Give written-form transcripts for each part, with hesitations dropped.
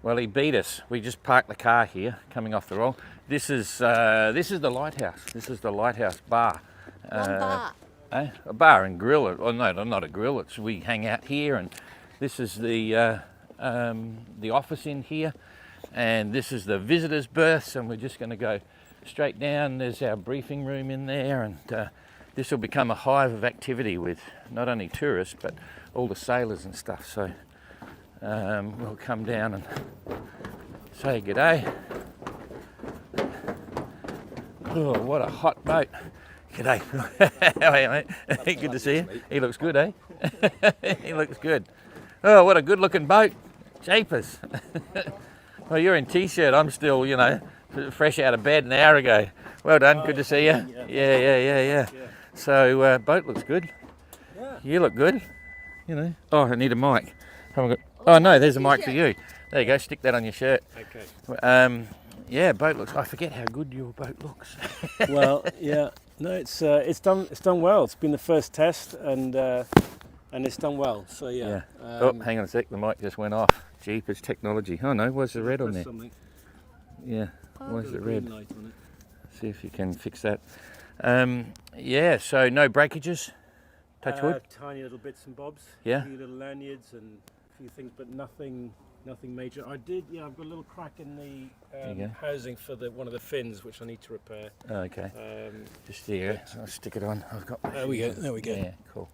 Well, he beat us. We just parked the car here, coming off the roll. This is the lighthouse. This is the lighthouse bar. One bar. A bar and grill. Oh no, not a grill. We hang out here, and this is the office in here, and this is the visitors' berths. And we're just going to go straight down. There's our briefing room in there, and this will become a hive of activity with not only tourists but all the sailors and stuff. So we'll come down and say g'day. Oh, what a hot boat. G'day. How are you, mate? Good to see you. He looks good, eh? He looks good. Oh, what a good looking boat. Japers. Well, you're in t-shirt. I'm still, fresh out of bed an hour ago. Well done. Good to see you. Yeah. So, boat looks good. You look good. Oh, I need a mic. Haven't got... Oh, no, there's a mic for you. There you go. Stick that on your shirt. Okay. Yeah, boat looks... I forget how good your boat looks. Well, yeah. No, it's done well. It's been the first test, and it's done well. So yeah. Oh, hang on a sec. The mic just went off. Jeepers technology. Oh no, where's the red on there? Something. Yeah. Where's the red? Light on it. See if you can fix that. Yeah. So no breakages. Touch wood. Tiny little bits and bobs. Yeah. A few little lanyards and a few things, but nothing major. I've got a little crack in the housing for one of the fins, which I need to repair. Oh, okay. Just here. I'll stick it on. I've got. There we go. Yeah, cool.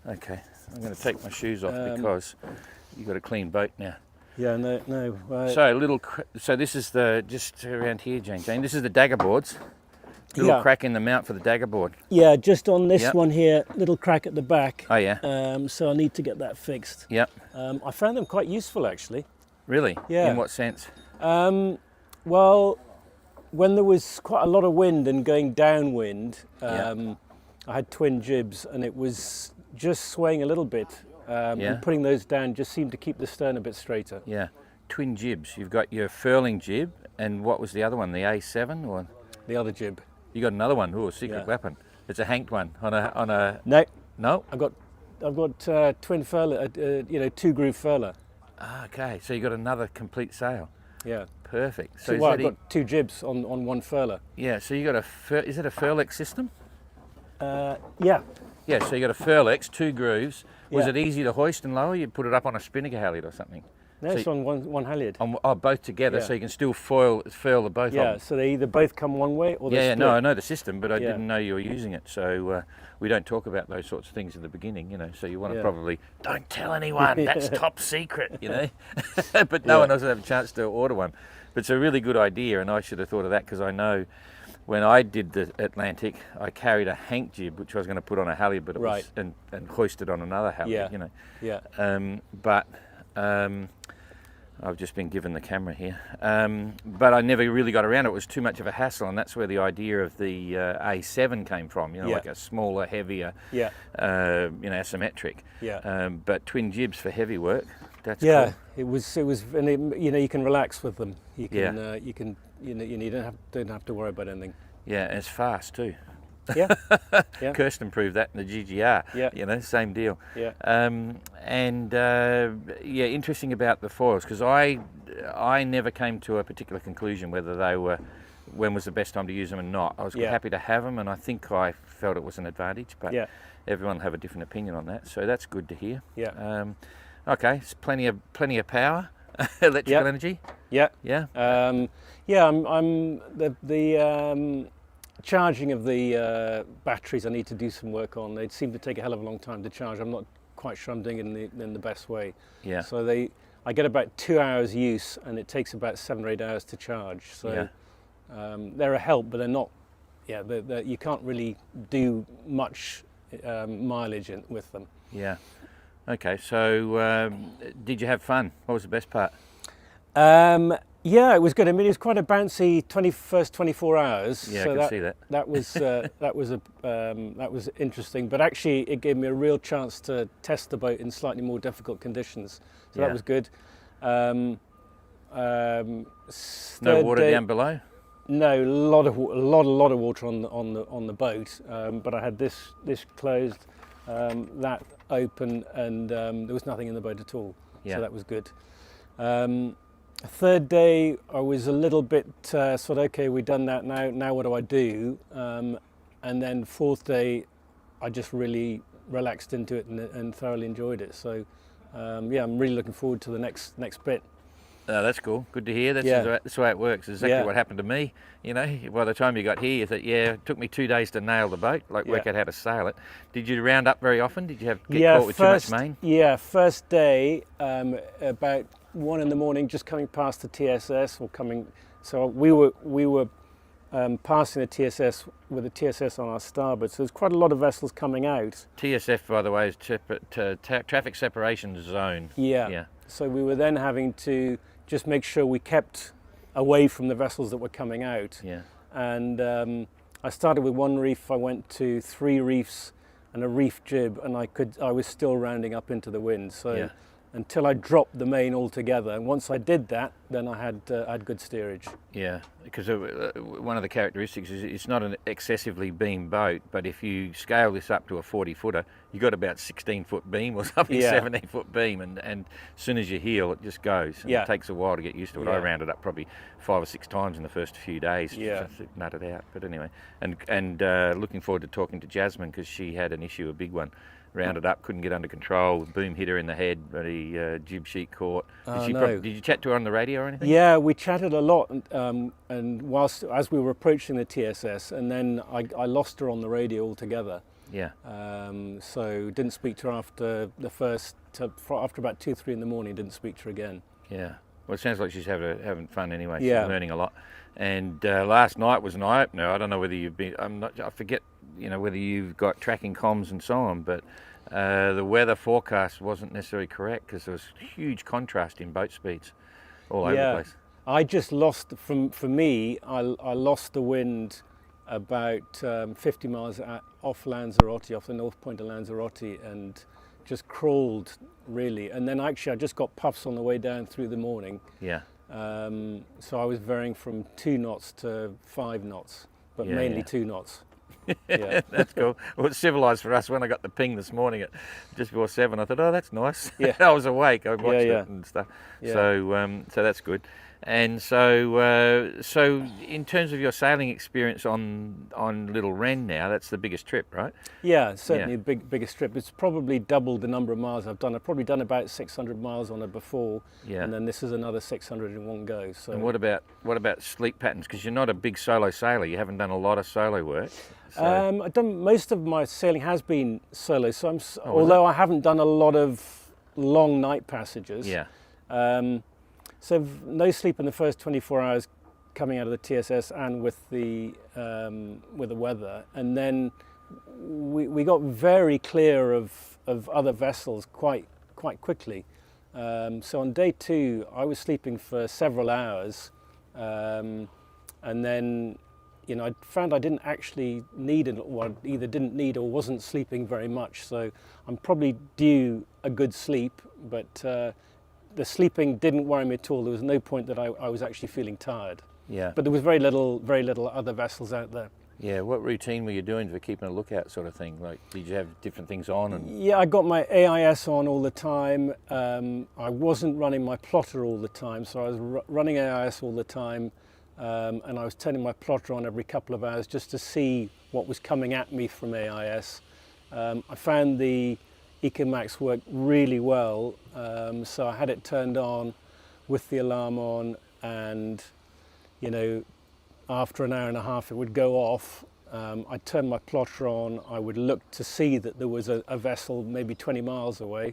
Okay, I'm going to take my shoes off because you've got a clean boat now. Yeah, no. So this is just around here, Jane. This is the dagger boards. Little crack in the mount for the dagger board. Yeah, just on this one here, little crack at the back. Oh yeah. So I need to get that fixed. Yep. I found them quite useful actually. Really? Yeah. In what sense? Well, when there was quite a lot of wind and going downwind, I had twin jibs and it was just swaying a little bit. And putting those down just seemed to keep the stern a bit straighter. Yeah. Twin jibs. You've got your furling jib, and what was the other one? The A7 or? The other jib. You got another one. A secret weapon. It's a hanked one on a. No. I've got twin furler. 2-groove furler. Ah, okay. So you got another complete sail. Yeah. Perfect. So I've got 2 jibs on one furler. Yeah. So you got is it a Furlex system? Yeah. Yeah. So you got a Furlex, 2 grooves. Was it easy to hoist and lower? You put it up on a spinnaker halyard or something. No, it's on one halyard. Both together, so you can still furl the both of them. Yeah, so they either both come one way or they split. No, I know the system, but I didn't know you were using it. So we don't talk about those sorts of things in the beginning, So you want to probably, don't tell anyone, that's top secret, But no one else will have a chance to order one. But it's a really good idea, and I should have thought of that because I know when I did the Atlantic, I carried a hank jib, which I was going to put on a halyard, but it was and hoisted on another halyard, But I've just been given the camera here, but I never really got around it. It was too much of a hassle, and that's where the idea of the A7 came from. Like a smaller, heavier, asymmetric. But twin jibs for heavy work. That's cool. It was, and you can relax with them. You don't have to worry about anything. Yeah, and it's fast too. Yeah. Kirsten proved that in the GGR. Yeah. Same deal. Yeah. Interesting about the foils because I never came to a particular conclusion whether they were when was the best time to use them and not. I was happy to have them, and I think I felt it was an advantage. But everyone will have a different opinion on that, so that's good to hear. Yeah. Okay, it's plenty of power, electrical energy. Yeah. Yeah. I'm the charging of the batteries I need to do some work on. They seem to take a hell of a long time to charge. I'm not quite sure I'm doing it in the best way. Yeah. So I get about 2 hours use, and it takes about 7 or 8 hours to charge. So they're a help, but they're not. Yeah, you can't really do much mileage with them. Yeah. Okay. So did you have fun? What was the best part? Yeah, it was good. I mean, it was quite a bouncy first 24 hours. Yeah, so I can see that. That was interesting. But actually, it gave me a real chance to test the boat in slightly more difficult conditions. So that was good. No water down below. No, a lot of water on the boat. But I had this closed, that open, and there was nothing in the boat at all. Yeah. So that was good. Third day, I was a little bit sort of, okay, we've done that now. Now what do I do? And then fourth day, I just really relaxed into it and thoroughly enjoyed it. So, yeah, I'm really looking forward to the next bit. That's cool. Good to hear. That's, Yeah. that's the way it works. It's exactly what happened to me. You know, by the time you got here, you thought, yeah, it took me 2 days to nail the boat, like work out how to sail it. Did you round up very often? Did you get caught with too much main? Yeah, first day, about 1 in the morning, just coming past the TSS or coming. So we were passing the TSS with the TSS on our starboard. So there's quite a lot of vessels coming out. TSF, by the way, is traffic separation zone. Yeah. So we were then having to just make sure we kept away from the vessels that were coming out. Yeah. And I started with 1 reef. I went to 3 reefs and a reef jib, and I was still rounding up into the wind. So until I dropped the main altogether, and once I did that, then I had good steerage. Yeah, because one of the characteristics is it's not an excessively beam boat, but if you scale this up to a 40-footer, you've got about 16-foot beam or something, 17-foot beam, and as soon as you heel, it just goes. And it takes a while to get used to it. I rounded up probably 5 or 6 times in the first few days to nut it out. But anyway, and looking forward to talking to Jasmine, because she had an issue, a big one. Rounded up, couldn't get under control, boom hit her in the head, but the jib sheet caught. Did you chat to her on the radio or anything? Yeah, we chatted a lot, and whilst as we were approaching the TSS, and then I lost her on the radio altogether. Yeah. So didn't speak to her after after about 2, 3 in the morning. Didn't speak to her again. Yeah. Well, it sounds like she's having fun anyway. She's Yeah. learning a lot. And last night was an eye opener. I don't know whether you've been. I forget. Whether you've got tracking comms and so on, but the weather forecast wasn't necessarily correct, because there was huge contrast in boat speeds all over the place. I just lost, for me, I lost the wind about 50 miles off Lanzarote, off the north point of Lanzarote, and just crawled really. And then actually I just got puffs on the way down through the morning. Yeah. So I was varying from 2 knots to 5 knots, but mainly 2 knots. Yeah. That's cool. Well, it's civilised for us. When I got the ping this morning at just before 7, I thought, oh, that's nice. Yeah. I was awake. I watched it and stuff. Yeah. So that's good. And so in terms of your sailing experience on Little Wren now, that's the biggest trip, right? Yeah, certainly the biggest trip. It's probably doubled the number of miles I've done. I've probably done about 600 miles on it before, and then this is another 600 in one go. So. And what about sleep patterns? Because you're not a big solo sailor. You haven't done a lot of solo work. So. I've done most of my sailing has been solo. So although I haven't done a lot of long night passages. Yeah. So no sleep in the first 24 hours coming out of the TSS and with the weather, and then we got very clear of other vessels quite quickly. So on day 2, I was sleeping for several hours, and then I found I didn't actually need it, or either didn't need or wasn't sleeping very much. So I'm probably due a good sleep, but. The sleeping didn't worry me at all. There was no point that I was actually feeling tired. Yeah. But there was very little other vessels out there. Yeah. What routine were you doing for keeping a lookout, sort of thing? Like, did you have different things on? And Yeah, I got my AIS on all the time. I wasn't running my plotter all the time, so I was running AIS all the time, and I was turning my plotter on every couple of hours just to see what was coming at me from AIS. I found the Ecomax worked really well, so I had it turned on with the alarm on, and after an hour and a half it would go off. I'd turn my plotter on, I would look to see that there was a vessel maybe 20 miles away,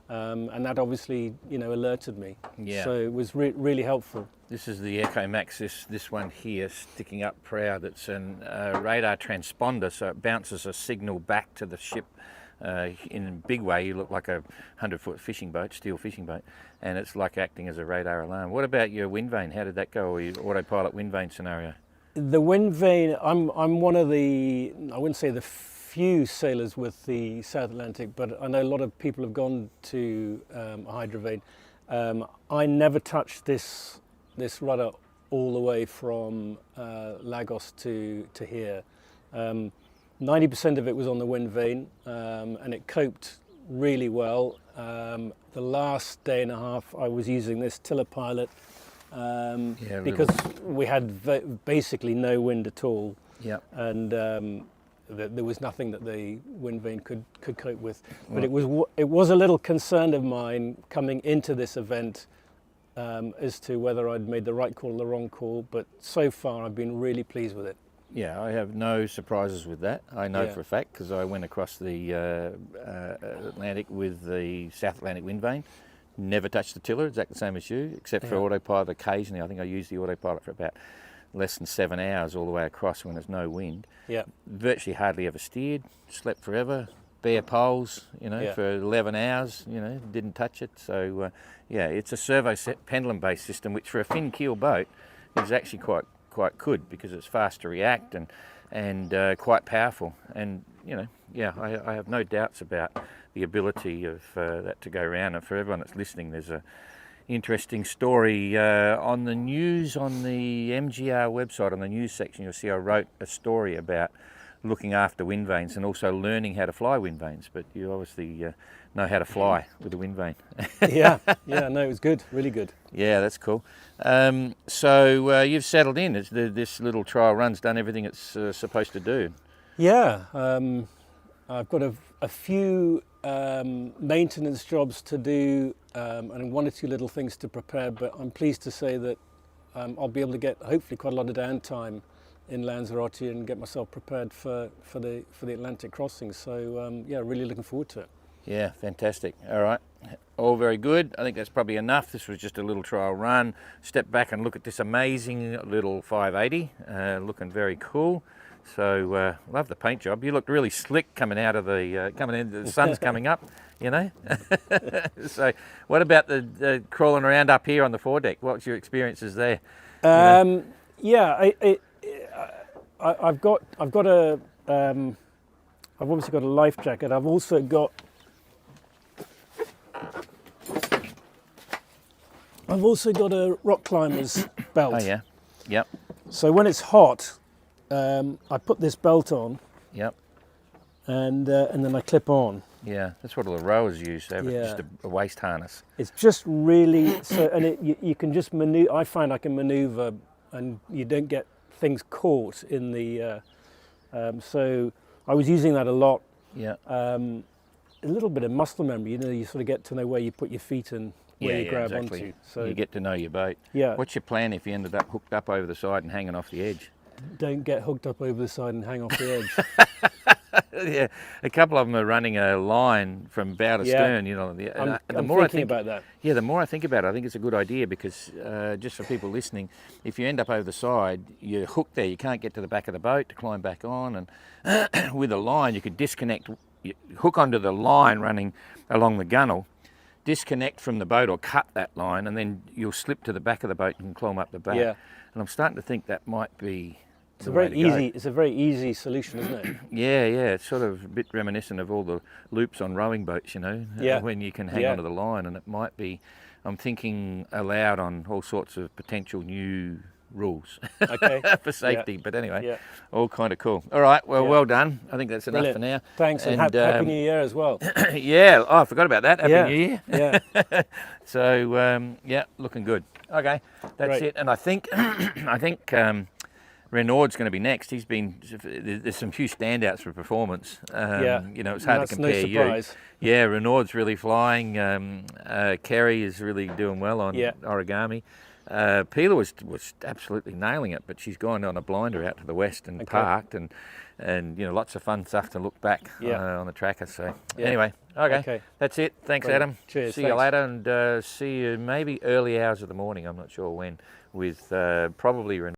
and that obviously alerted me. Yeah. So it was really helpful. This is the Ecomax, this one here sticking up proud. It's a radar transponder, so it bounces a signal back to the ship. In a big way, you look like a 100-foot fishing boat, steel fishing boat, and it's like acting as a radar alarm. What about your wind vane? How did that go, or your autopilot wind vane scenario? The wind vane, I'm one of the, I wouldn't say the few sailors with the South Atlantic, but I know a lot of people have gone to a hydrovane. I never touched this rudder all the way from Lagos to here. 90% of it was on the wind vane, and it coped really well. The last day and a half I was using this tiller pilot, Yeah, because we had basically no wind at all. Yep. And there was nothing that the wind vane could cope with. But Well- it was a little concern of mine coming into this event as to whether I'd made the right call or the wrong call. But so far, I've been really pleased with it. Yeah, I have no surprises with that. I know Yeah. for a fact because I went across the Atlantic with the South Atlantic wind vane. Never touched the tiller, exactly the same as you, except for Yeah. autopilot occasionally. I think I used the autopilot for about less than 7 hours all the way across when there's no wind. Yeah. Virtually hardly ever steered, slept forever, bare poles, Yeah. for 11 hours, didn't touch it. So, yeah, it's a servo pendulum-based system, which for a fin keel boat is actually quite good because it's fast to react and quite powerful. And I have no doubts about the ability of that to go around. And for everyone that's listening, there's a interesting story on the news on the MGR website. On the news section, you'll see I wrote a story about looking after wind vanes and also learning how to fly wind vanes. But you obviously know how to fly with a wind vane. Yeah, no, it was good, really good. Yeah, that's cool. So you've settled in. This little trial run's done everything it's supposed to do. Yeah, I've got a few maintenance jobs to do and one or two little things to prepare, but I'm pleased to say that I'll be able to get hopefully quite a lot of downtime in Lanzarote and get myself prepared for the Atlantic crossing. So yeah, really looking forward to it. Yeah, fantastic. All right, all very good. I think that's probably enough. This was just a little trial run. Step back and look at this amazing little 580, looking very cool. So love the paint job. You looked really slick coming out of coming in. The sun's coming up, So, what about the crawling around up here on the foredeck? What's your experiences there? Yeah, I've obviously got a life jacket. I've also got a rock climber's belt. Oh yeah, yep, So when it's hot, I put this belt on, yep. and then I clip on. Yeah, that's what all the rowers use. They have Yeah. just a waist harness. It's just really so, and you can just maneuver. I find I can maneuver, and you don't get things caught in the. So I was using that a lot. Yeah. A little bit of muscle memory. You sort of get to know where you put your feet and where you grab exactly. onto. So you get to know your boat. Yeah. What's your plan if you ended up hooked up over the side and hanging off the edge? Don't get hooked up over the side and hang off the edge. Yeah, a couple of them are running a line from bow to stern. I'm thinking about that. Yeah, the more I think about it, I think it's a good idea because just for people listening, if you end up over the side, you're hooked there. You can't get to the back of the boat to climb back on, and with a line, you could disconnect, hook onto the line running along the gunnel, disconnect from the boat or cut that line, and then you'll slip to the back of the boat and climb up the back. Yeah. And I'm starting to think that might be. It's a very easy solution, isn't it? Yeah, it's sort of a bit reminiscent of all the loops on rowing boats, Yeah. when you can hang onto the line, and it might be, I'm thinking aloud on all sorts of potential new rules Okay. for safety, but anyway, Yeah. all kind of cool. All right, well, Yeah. well done. I think that's enough Brilliant. for now. Thanks, and Happy New Year as well. Yeah, I forgot about that. Happy New Year. Yeah. So, yeah, looking good. Okay, that's Great. it. And I think, Renaud's going to be next. There's some few standouts for performance. It's hard to compare no surprise. Yeah, Renaud's really flying. Kerry is really doing well on Yeah. origami. Pila was absolutely nailing it, but she's gone on a blinder out to the west and parked, and lots of fun stuff to look back on the tracker. So anyway, okay, that's it. Thanks, Brilliant. Adam. Cheers, See you thanks. later, and see you maybe early hours of the morning. I'm not sure when, with probably Renaud.